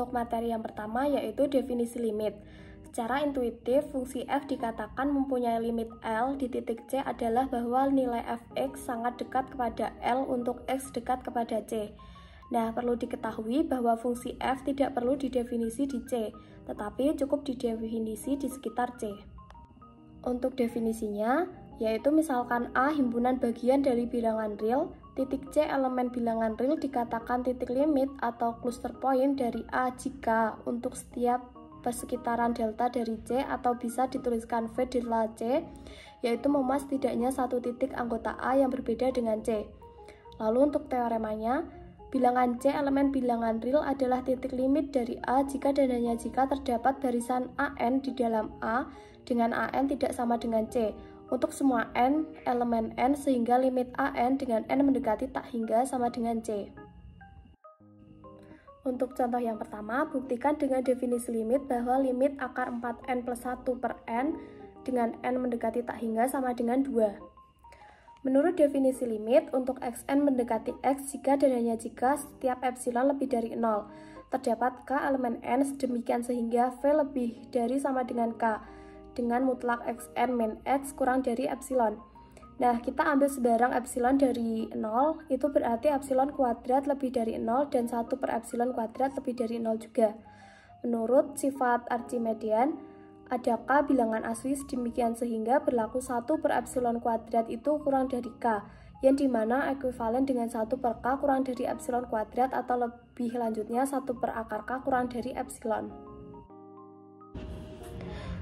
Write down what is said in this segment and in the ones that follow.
untuk materi yang pertama yaitu definisi limit. Secara intuitif, fungsi f dikatakan mempunyai limit L di titik C adalah bahwa nilai fx sangat dekat kepada L untuk x dekat kepada C. Nah, perlu diketahui bahwa fungsi f tidak perlu didefinisi di C, tetapi cukup didefinisi di sekitar C. Untuk definisinya, yaitu misalkan A himpunan bagian dari bilangan real, titik C elemen bilangan real dikatakan titik limit atau cluster point dari A jika untuk setiap persekitaran delta dari C, atau bisa dituliskan V delta C, yaitu memuat setidaknya satu titik anggota A yang berbeda dengan C. Lalu untuk teoremanya, bilangan C elemen bilangan real adalah titik limit dari A jika dan hanya jika terdapat barisan AN di dalam A dengan AN tidak sama dengan C untuk semua N elemen N sehingga limit AN dengan N mendekati tak hingga sama dengan C. Untuk contoh yang pertama, buktikan dengan definisi limit bahwa limit akar 4n plus 1 per n dengan n mendekati tak hingga sama dengan 2. Menurut definisi limit, untuk xn mendekati x jika dan hanya jika setiap epsilon lebih dari 0, terdapat k elemen n sedemikian sehingga v lebih dari sama dengan k, dengan mutlak xn min x kurang dari epsilon. Nah, kita ambil sebarang epsilon dari 0, itu berarti epsilon kuadrat lebih dari 0 dan 1 per epsilon kuadrat lebih dari 0 juga. Menurut sifat Archimedean, ada k bilangan asli sedemikian sehingga berlaku 1 per epsilon kuadrat itu kurang dari k, yang dimana ekuivalen dengan 1 per k kurang dari epsilon kuadrat atau lebih lanjutnya 1 per akar k kurang dari epsilon.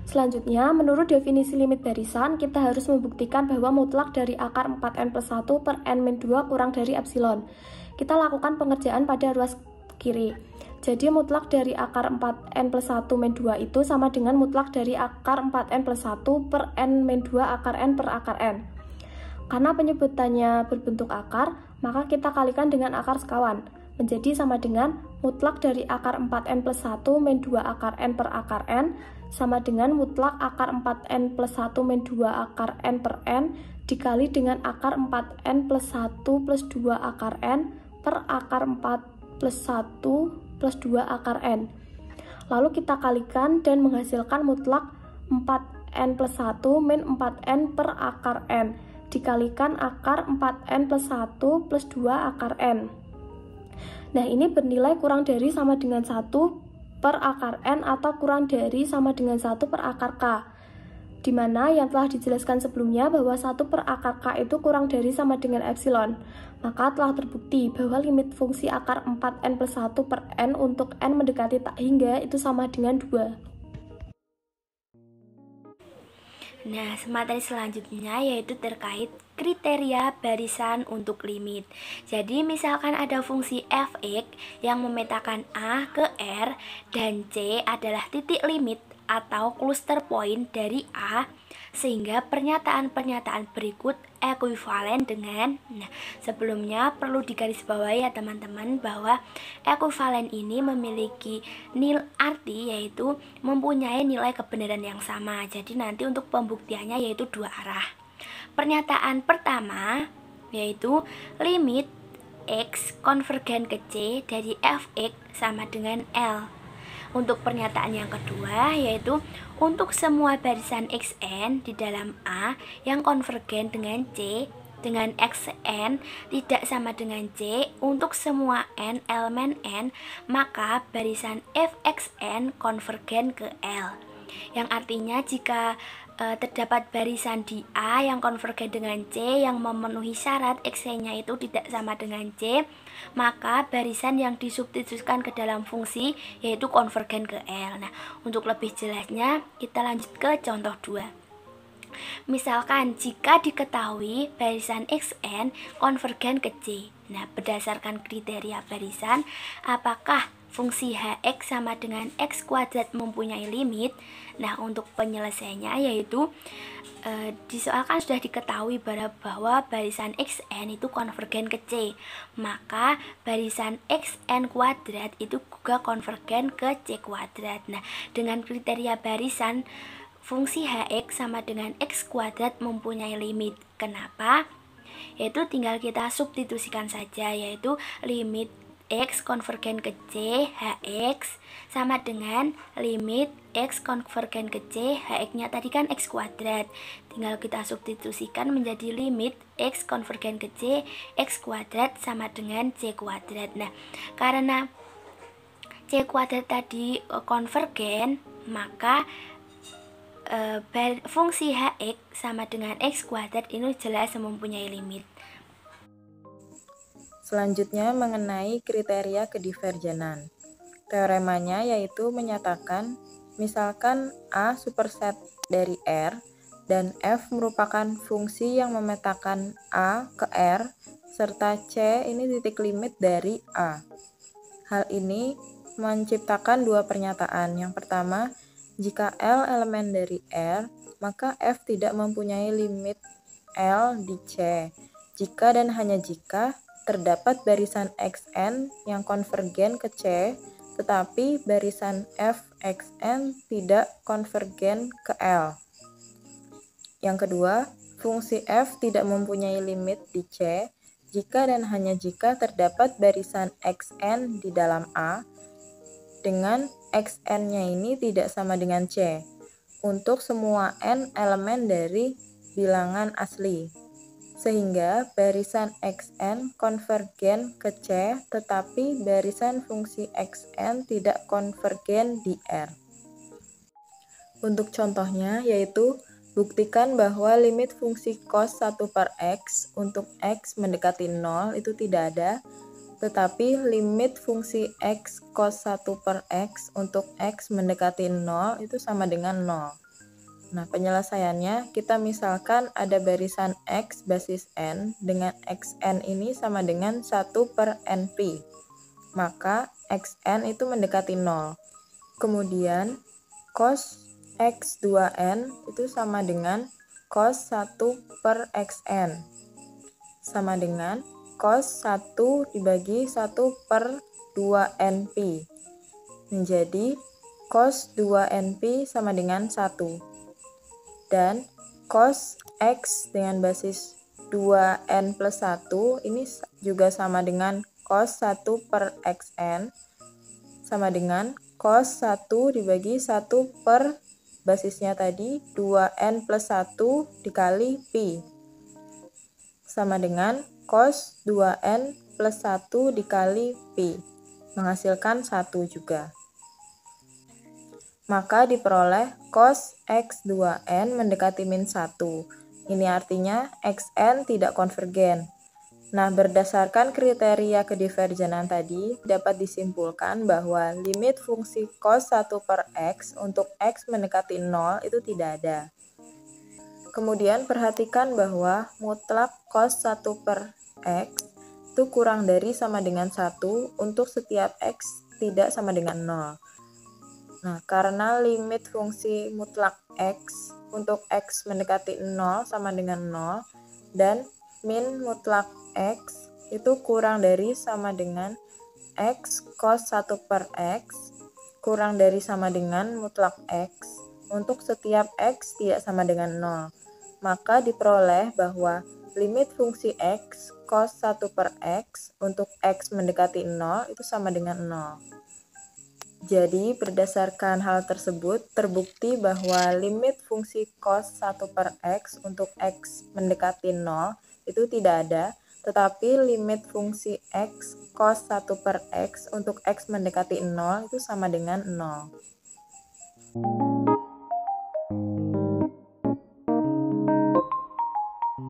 Selanjutnya, menurut definisi limit barisan, kita harus membuktikan bahwa mutlak dari akar 4n plus 1 per n-2 kurang dari epsilon. Kita lakukan pengerjaan pada ruas kiri. Jadi mutlak dari akar 4n plus 1 min 2 itu sama dengan mutlak dari akar 4n plus 1 per n min 2 akar n per akar n. Karena penyebutannya berbentuk akar, maka kita kalikan dengan akar sekawan, menjadi sama dengan mutlak dari akar 4n plus 1 min 2 akar n per akar n sama dengan mutlak akar 4n plus 1 min 2 akar n per n dikali dengan akar 4n plus 1 plus 2 akar n per akar 4 plus 1 plus 2 akar n. Lalu kita kalikan dan menghasilkan mutlak 4n plus 1 min 4n per akar n dikalikan akar 4n plus 1 plus 2 akar n. Nah, ini bernilai kurang dari sama dengan 1 per akar n atau kurang dari sama dengan 1 per akar k, dimana yang telah dijelaskan sebelumnya bahwa 1 per akar k itu kurang dari sama dengan epsilon. Maka telah terbukti bahwa limit fungsi akar 4n plus 1 per n untuk n mendekati tak hingga itu sama dengan 2. Nah, materi selanjutnya yaitu terkait kriteria barisan untuk limit. Jadi, misalkan ada fungsi fx yang memetakan A ke R dan C adalah titik limit atau cluster point dari A, sehingga pernyataan-pernyataan berikut ekuivalen dengan, sebelumnya perlu digarisbawahi ya teman-teman bahwa ekuivalen ini memiliki arti yaitu mempunyai nilai kebenaran yang sama. Jadi nanti untuk pembuktiannya yaitu dua arah. Pernyataan pertama yaitu limit x konvergen ke C dari fx sama dengan L. Untuk pernyataan yang kedua yaitu untuk semua barisan xn di dalam A yang konvergen dengan C dengan xn tidak sama dengan C untuk semua n elemen n, maka barisan fxn konvergen ke L. Yang artinya jika terdapat barisan di A yang konvergen dengan C yang memenuhi syarat xn-nya itu tidak sama dengan C, maka barisan yang disubstitusikan ke dalam fungsi yaitu konvergen ke L. Nah, untuk lebih jelasnya kita lanjut ke contoh 2. Misalkan jika diketahui barisan xn konvergen ke C. Nah, berdasarkan kriteria barisan, apakah fungsi hx sama dengan x kuadrat mempunyai limit? Nah, untuk penyelesaiannya yaitu disoalkan sudah diketahui bahwa barisan xn itu konvergen ke C, maka barisan xn kuadrat itu juga konvergen ke C kuadrat. Nah, dengan kriteria barisan fungsi hx sama dengan x kuadrat mempunyai limit. Kenapa? Yaitu tinggal kita substitusikan saja, yaitu limit X konvergen ke C, Hx sama dengan limit X konvergen ke C, Hx-nya tadi kan X kuadrat. Tinggal kita substitusikan menjadi limit X konvergen ke C, X kuadrat sama dengan C kuadrat. Nah, karena C kuadrat tadi konvergen, maka fungsi Hx sama dengan X kuadrat ini jelas mempunyai limit. Selanjutnya mengenai kriteria kediverjenan. Teoremanya yaitu menyatakan misalkan A superset dari R dan F merupakan fungsi yang memetakan A ke R serta C ini titik limit dari A. Hal ini menciptakan dua pernyataan. Yang pertama, jika L elemen dari R, maka F tidak mempunyai limit L di C. Jika dan hanya jika terdapat barisan Xn yang konvergen ke C, tetapi barisan Fxn tidak konvergen ke L. Yang kedua, fungsi F tidak mempunyai limit di C, jika dan hanya jika terdapat barisan Xn di dalam A, dengan Xn-nya ini tidak sama dengan C, untuk semua n elemen dari bilangan asli. Sehingga barisan Xn konvergen ke C, tetapi barisan fungsi Xn tidak konvergen di R. Untuk contohnya yaitu buktikan bahwa limit fungsi cos 1 per X untuk X mendekati 0 itu tidak ada, tetapi limit fungsi X cos 1 per X untuk X mendekati 0 itu sama dengan 0. Nah, penyelesaiannya kita misalkan ada barisan X basis N dengan Xn ini sama dengan 1 per Np. Maka Xn itu mendekati 0. Kemudian cos X2N itu sama dengan cos 1 per Xn. Sama dengan cos 1 dibagi 1 per 2Np. Menjadi cos 2Np sama dengan 1. Dan cos X dengan basis 2N plus 1 ini juga sama dengan cos 1 per Xn sama dengan cos 1 dibagi 1 per basisnya tadi 2N plus 1 dikali Pi sama dengan cos 2N plus 1 dikali Pi menghasilkan 1 juga. Maka diperoleh cos X2N mendekati min 1. Ini artinya Xn tidak konvergen. Nah, berdasarkan kriteria kediverjenan tadi, dapat disimpulkan bahwa limit fungsi cos 1 per X untuk X mendekati 0 itu tidak ada. Kemudian perhatikan bahwa mutlak cos 1 per X itu kurang dari sama dengan 1 untuk setiap X tidak sama dengan 0. Nah, karena limit fungsi mutlak X untuk X mendekati 0 sama dengan 0 dan min mutlak X itu kurang dari sama dengan X cos 1 per X kurang dari sama dengan mutlak X untuk setiap X tidak sama dengan 0. Maka diperoleh bahwa limit fungsi X cos 1 per X untuk X mendekati 0 itu sama dengan 0. Jadi, berdasarkan hal tersebut, terbukti bahwa limit fungsi cos 1 per X untuk X mendekati 0 itu tidak ada, tetapi limit fungsi X cos 1 per X untuk X mendekati 0 itu sama dengan 0.